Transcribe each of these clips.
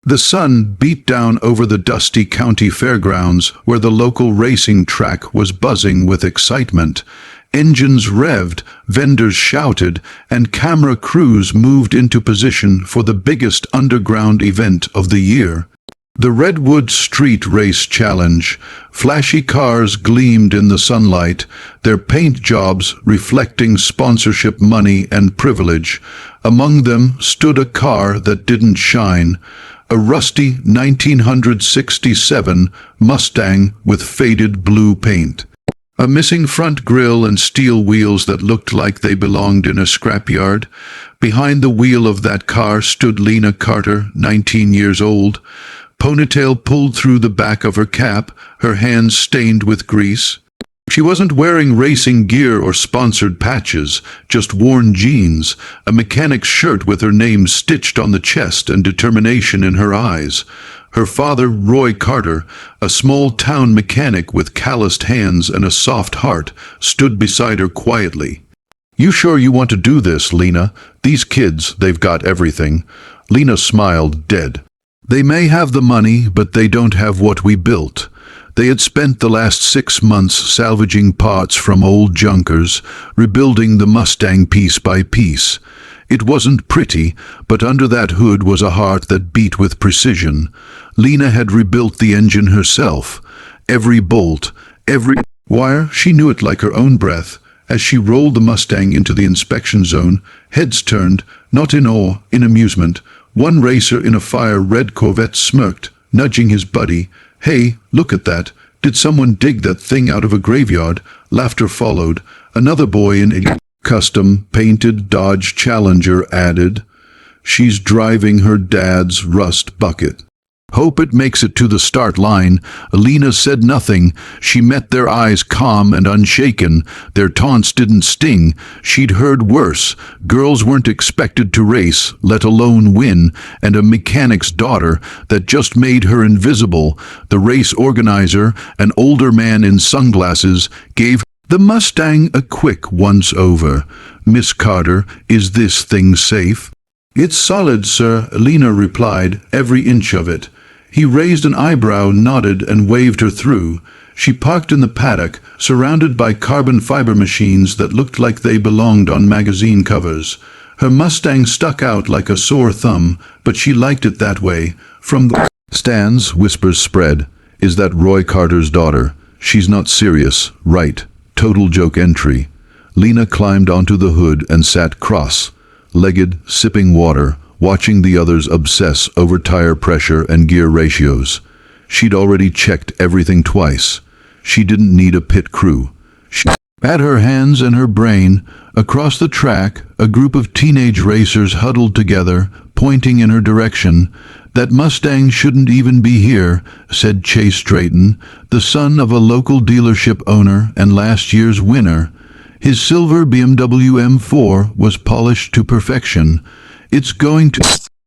The sun beat down over the dusty county fairgrounds where the local racing track was buzzing with excitement. Engines revved, vendors shouted, and camera crews moved into position for the biggest underground event of the year. The Redwood Street Race Challenge. Flashy cars gleamed in the sunlight, their paint jobs reflecting sponsorship money and privilege. Among them stood a car that didn't shine, a rusty 1967 Mustang with faded blue paint. A missing front grille and steel wheels that looked like they belonged in a scrapyard. Behind the wheel of that car stood Lena Carter, 19 years old. Ponytail pulled through the back of her cap, her hands stained with grease. She wasn't wearing racing gear or sponsored patches, just worn jeans, a mechanic's shirt with her name stitched on the chest and determination in her eyes. Her father, Roy Carter, a small-town mechanic with calloused hands and a soft heart, stood beside her quietly. "You sure you want to do this, Lena? These kids, they've got everything." Lena smiled, dead. "They may have the money, but they don't have what we built." They had spent the last 6 months salvaging parts from old junkers, rebuilding the Mustang piece by piece. It wasn't pretty, but under that hood was a heart that beat with precision. Lena had rebuilt the engine herself. Every bolt, every wire, she knew it like her own breath. As she rolled the Mustang into the inspection zone, heads turned, not in awe, in amusement. One racer in a fire-red Corvette smirked, nudging his buddy. "Hey, look at that. Did someone dig that thing out of a graveyard?" Laughter followed. Another boy in a custom-painted Dodge Challenger added, "She's driving her dad's rust bucket." "Hope it makes it to the start line." Lena said nothing. She met their eyes calm and unshaken. Their taunts didn't sting. She'd heard worse. Girls weren't expected to race, let alone win, and a mechanic's daughter that just made her invisible. The race organizer, an older man in sunglasses, gave the Mustang a quick once-over. "Miss Carter, is this thing safe?" "It's solid, sir," Lena replied, "every inch of it." He raised an eyebrow, nodded, and waved her through. She parked in the paddock, surrounded by carbon fiber machines that looked like they belonged on magazine covers. Her Mustang stuck out like a sore thumb, but she liked it that way. From the stands, whispers spread. "Is that Roy Carter's daughter? She's not serious, right? Total joke entry." Lena climbed onto the hood and sat cross-legged, sipping water, watching the others obsess over tire pressure and gear ratios. She'd already checked everything twice. She didn't need a pit crew. She had her hands and her brain. Across the track, a group of teenage racers huddled together, pointing in her direction. "That Mustang shouldn't even be here," said Chase Drayton, the son of a local dealership owner and last year's winner. His silver BMW M4 was polished to perfection. "It's going to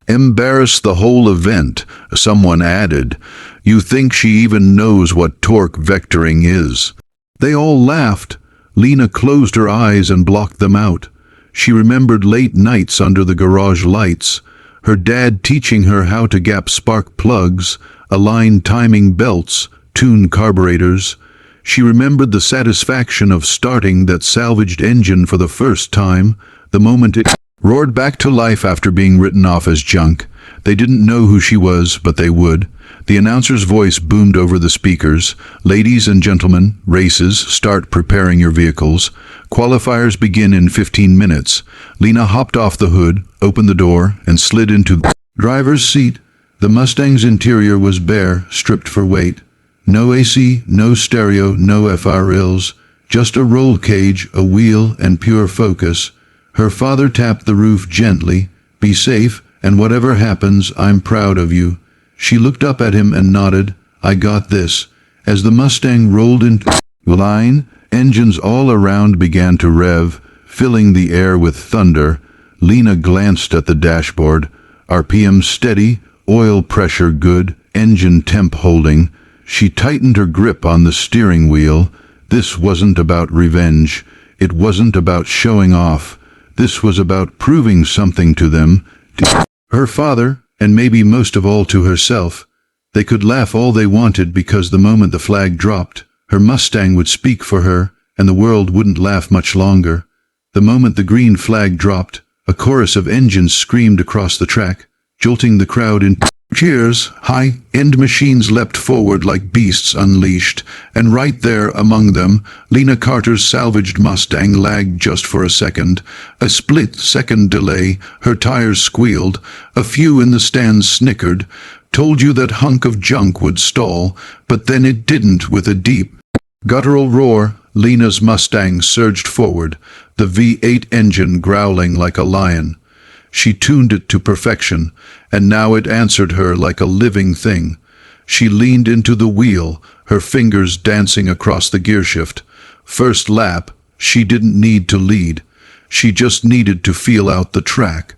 embarrass the whole event," someone added. "You think she even knows what torque vectoring is?" They all laughed. Lena closed her eyes and blocked them out. She remembered late nights under the garage lights, her dad teaching her how to gap spark plugs, align timing belts, tune carburetors. She remembered the satisfaction of starting that salvaged engine for the first time, the moment it roared back to life after being written off as junk. They didn't know who she was, but they would. The announcer's voice boomed over the speakers. "Ladies and gentlemen, races, start preparing your vehicles. Qualifiers begin in 15 minutes. Lena hopped off the hood, opened the door, and slid into the driver's seat. The Mustang's interior was bare, stripped for weight. No AC, no stereo, no FRLs. Just a roll cage, a wheel, and pure focus. Her father tapped the roof gently. "Be safe, and whatever happens, I'm proud of you." She looked up at him and nodded. "I got this." As the Mustang rolled into line, engines all around began to rev, filling the air with thunder. Lena glanced at the dashboard. RPM steady, oil pressure good, engine temp holding. She tightened her grip on the steering wheel. This wasn't about revenge. It wasn't about showing off. This was about proving something to them. Her father, and maybe most of all to herself. They could laugh all they wanted because the moment the flag dropped, her Mustang would speak for her, and the world wouldn't laugh much longer. The moment the green flag dropped, a chorus of engines screamed across the track, jolting the crowd in cheers. High-end machines leapt forward like beasts unleashed, and right there among them, Lena Carter's salvaged Mustang lagged just for a second. A split-second delay, her tires squealed, a few in the stands snickered, told you that hunk of junk would stall, but then it didn't. With a deep, guttural roar, Lena's Mustang surged forward, the V8 engine growling like a lion. She tuned it to perfection, and now it answered her like a living thing. She leaned into the wheel, her fingers dancing across the gearshift. First lap, she didn't need to lead. She just needed to feel out the track.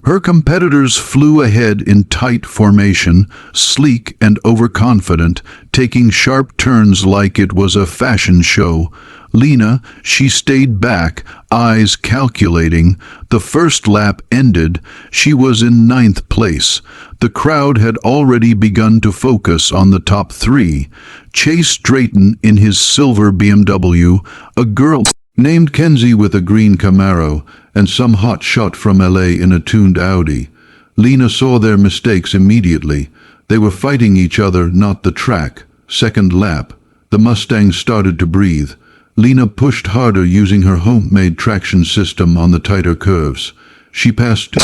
Her competitors flew ahead in tight formation, sleek and overconfident, taking sharp turns like it was a fashion show. Lena, she stayed back, eyes calculating. The first lap ended. She was in 9th place. The crowd had already begun to focus on the top 3. Chase Drayton in his silver BMW, a girl named Kenzie with a green Camaro, and some hot shot from LA in a tuned Audi. Lena saw their mistakes immediately. They were fighting each other, not the track. Second lap. The Mustang started to breathe. Lena pushed harder using her homemade traction system on the tighter curves. She passed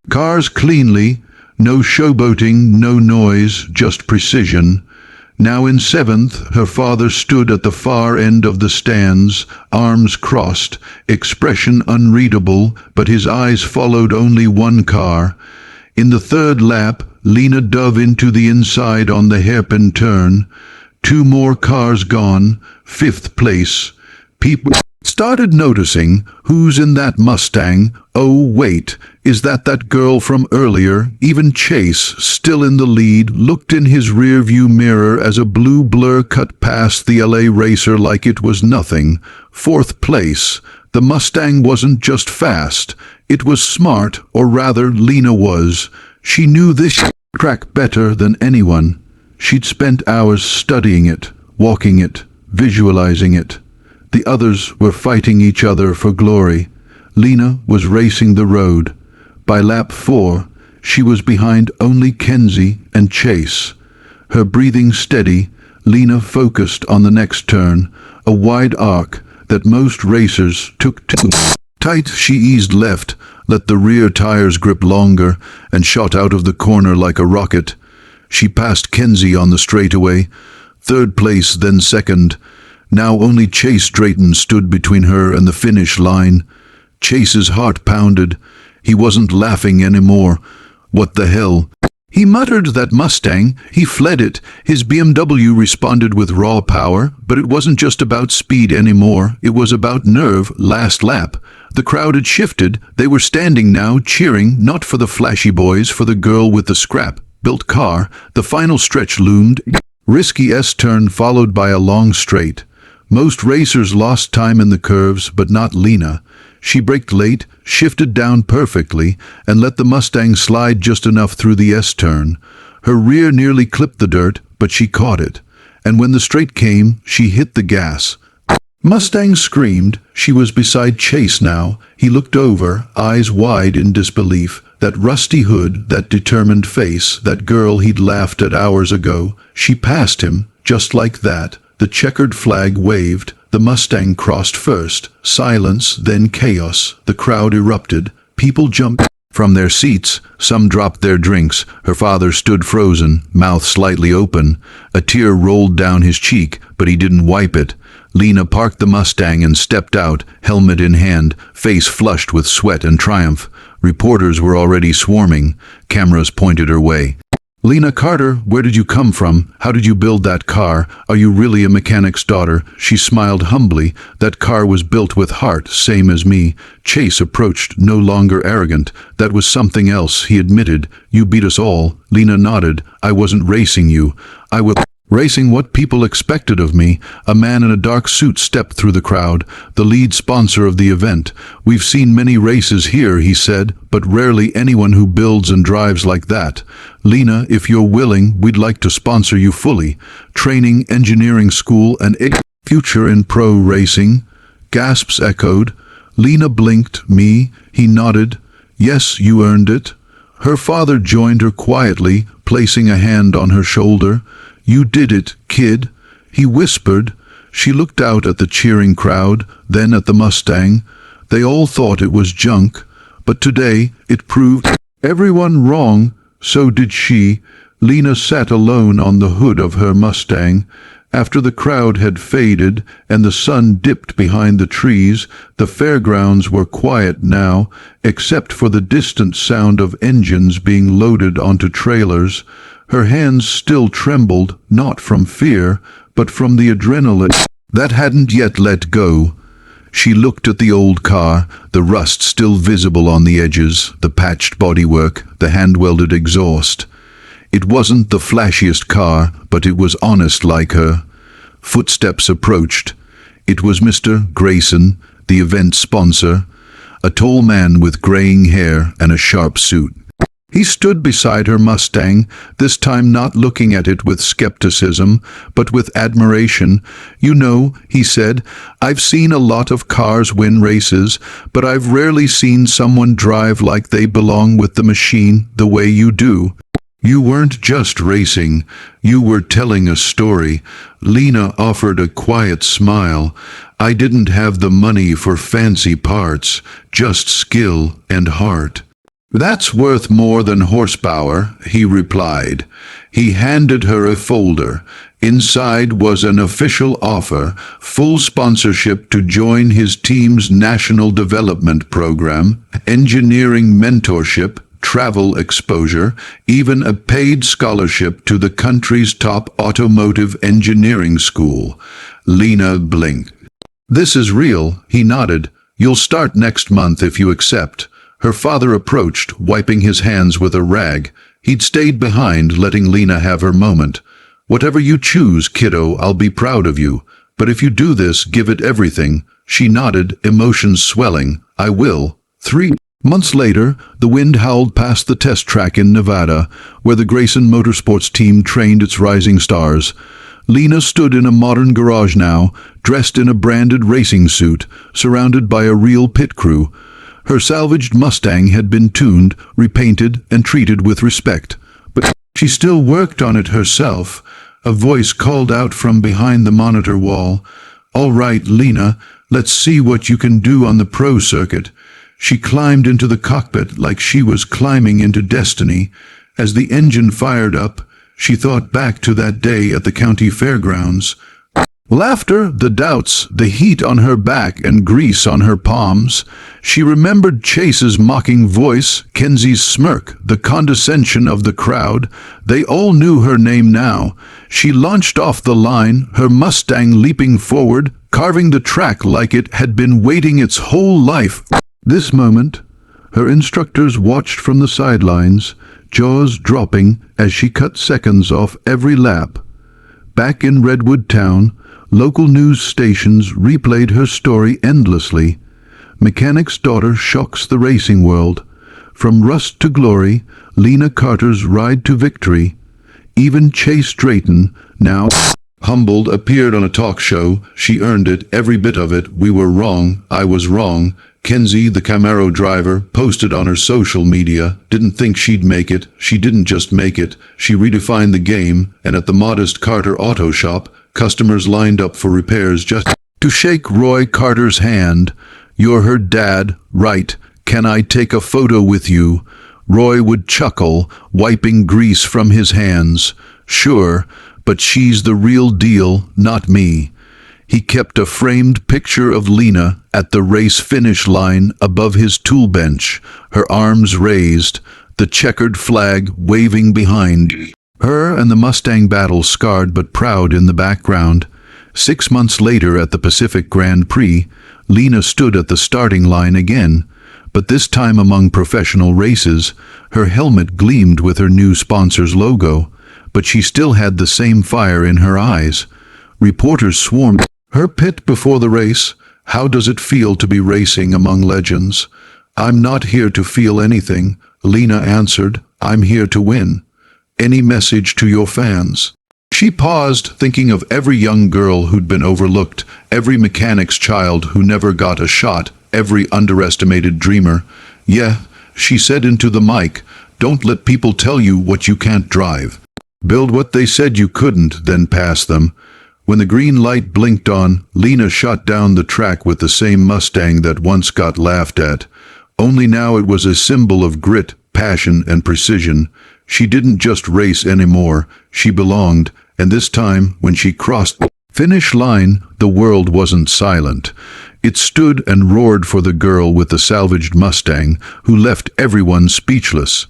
cars cleanly, no showboating, no noise, just precision. Now in 7th, her father stood at the far end of the stands, arms crossed, expression unreadable, but his eyes followed only one car. In the 3rd lap, Lena dove into the inside on the hairpin turn. 2 more cars gone, 5th place. People started noticing, who's in that Mustang? Oh, wait, is that girl from earlier? Even Chase, still in the lead, looked in his rearview mirror as a blue blur cut past the LA racer like it was nothing. 4th place. The Mustang wasn't just fast, it was smart, or rather, Lena was. She knew this track better than anyone. She'd spent hours studying it, walking it, visualizing it. The others were fighting each other for glory. Lena was racing the road. By lap 4, she was behind only Kenzie and Chase. Her breathing steady, Lena focused on the next turn, a wide arc that most racers took too tight. She eased left, let the rear tires grip longer, and shot out of the corner like a rocket. She passed Kenzie on the straightaway, 3rd place, then 2nd. Now only Chase Drayton stood between her and the finish line. Chase's heart pounded. He wasn't laughing anymore. What the hell? He muttered. That Mustang, he fled it. His BMW responded with raw power, but it wasn't just about speed anymore. It was about nerve. Last lap. The crowd had shifted. They were standing now, cheering, not for the flashy boys, for the girl with the scrap-built car. The final stretch loomed. Risky S-turn followed by a long straight. Most racers lost time in the curves, but not Lena. She braked late, shifted down perfectly, and let the Mustang slide just enough through the S-turn. Her rear nearly clipped the dirt, but she caught it. And when the straight came, she hit the gas. Mustang screamed. She was beside Chase now. He looked over, eyes wide in disbelief. That rusty hood, that determined face, that girl he'd laughed at hours ago. She passed him, just like that. The checkered flag waved. The Mustang crossed first. Silence, then chaos. The crowd erupted. People jumped from their seats. Some dropped their drinks. Her father stood frozen, mouth slightly open. A tear rolled down his cheek, but he didn't wipe it. Lena parked the Mustang and stepped out, helmet in hand, face flushed with sweat and triumph. Reporters were already swarming. Cameras pointed her way. Lena Carter, where did you come from? How did you build that car? Are you really a mechanic's daughter? She smiled humbly. That car was built with heart, same as me. Chase approached, no longer arrogant. That was something else, he admitted. You beat us all. Lena nodded. I wasn't racing you. I was Racing what people expected of me, a man in a dark suit stepped through the crowd, the lead sponsor of the event. "We've seen many races here," he said, "but rarely anyone who builds and drives like that. Lena, if you're willing, we'd like to sponsor you fully. Training, engineering school, and a future in pro racing." Gasps echoed. Lena blinked. "Me?" He nodded. "Yes, you earned it." Her father joined her quietly, placing a hand on her shoulder. "You did it, kid," he whispered. She looked out at the cheering crowd, then at the Mustang. They all thought it was junk, but today it proved everyone wrong. So did she. Lena sat alone on the hood of her Mustang. After the crowd had faded and the sun dipped behind the trees, the fairgrounds were quiet now, except for the distant sound of engines being loaded onto trailers. Her hands still trembled, not from fear, but from the adrenaline that hadn't yet let go. She looked at the old car, the rust still visible on the edges, the patched bodywork, the hand-welded exhaust. It wasn't the flashiest car, but it was honest like her. Footsteps approached. It was Mr. Grayson, the event sponsor, a tall man with graying hair and a sharp suit. He stood beside her Mustang, this time not looking at it with skepticism, but with admiration. "You know," he said, "I've seen a lot of cars win races, but I've rarely seen someone drive like they belong with the machine the way you do. You weren't just racing, you were telling a story." Lena offered a quiet smile. "I didn't have the money for fancy parts, just skill and heart." "That's worth more than horsepower," he replied. He handed her a folder. Inside was an official offer, full sponsorship to join his team's national development program, engineering mentorship, travel exposure, even a paid scholarship to the country's top automotive engineering school. Lena blinked. "This is real," he nodded. "You'll start next month if you accept." Her father approached, wiping his hands with a rag. He'd stayed behind, letting Lena have her moment. "Whatever you choose, kiddo, I'll be proud of you. But if you do this, give it everything." She nodded, emotions swelling. "I will." 3 months later, the wind howled past the test track in Nevada, where the Grayson Motorsports team trained its rising stars. Lena stood in a modern garage now, dressed in a branded racing suit, surrounded by a real pit crew. Her salvaged Mustang had been tuned, repainted, and treated with respect. But she still worked on it herself. A voice called out from behind the monitor wall. "All right, Lena, let's see what you can do on the pro circuit." She climbed into the cockpit like she was climbing into destiny. As the engine fired up, she thought back to that day at the county fairgrounds. Laughter, the doubts, the heat on her back and grease on her palms. She remembered Chase's mocking voice, Kenzie's smirk, the condescension of the crowd. They all knew her name now. She launched off the line, her Mustang leaping forward, carving the track like it had been waiting its whole life. This moment, her instructors watched from the sidelines, jaws dropping as she cut seconds off every lap. Back in Redwood Town, local news stations replayed her story endlessly. Mechanic's daughter shocks the racing world. From rust to glory, Lena Carter's ride to victory. Even Chase Drayton, now humbled, appeared on a talk show. "She earned it, every bit of it. We were wrong. I was wrong." Kenzie, the Camaro driver, posted on her social media, "Didn't think she'd make it. She didn't just make it. She redefined the game." And at the modest Carter Auto Shop, customers lined up for repairs just to shake Roy Carter's hand. "You're her dad, right? Can I take a photo with you?" Roy would chuckle, wiping grease from his hands. "Sure, but she's the real deal, not me." He kept a framed picture of Lena at the race finish line above his tool bench, her arms raised, the checkered flag waving behind. Her and the Mustang battle scarred but proud in the background. 6 months later at the Pacific Grand Prix, Lena stood at the starting line again, but this time among professional races. Her helmet gleamed with her new sponsor's logo. but she still had the same fire in her eyes. Reporters swarmed her pit before the race. How does it feel to be racing among legends? I'm not here to feel anything, Lena answered. I'm here to win. Any message to your fans? She paused, thinking of every young girl who'd been overlooked, every mechanic's child who never got a shot, every underestimated dreamer. Yeah, she said into the mic, don't let people tell you what you can't drive. Build what they said you couldn't, then pass them. When the green light blinked on, Lena shot down the track with the same Mustang that once got laughed at. Only now it was a symbol of grit, passion, and precision. She didn't just race anymore, she belonged, and this time, when she crossed the finish line, the world wasn't silent. It stood and roared for the girl with the salvaged Mustang, who left everyone speechless.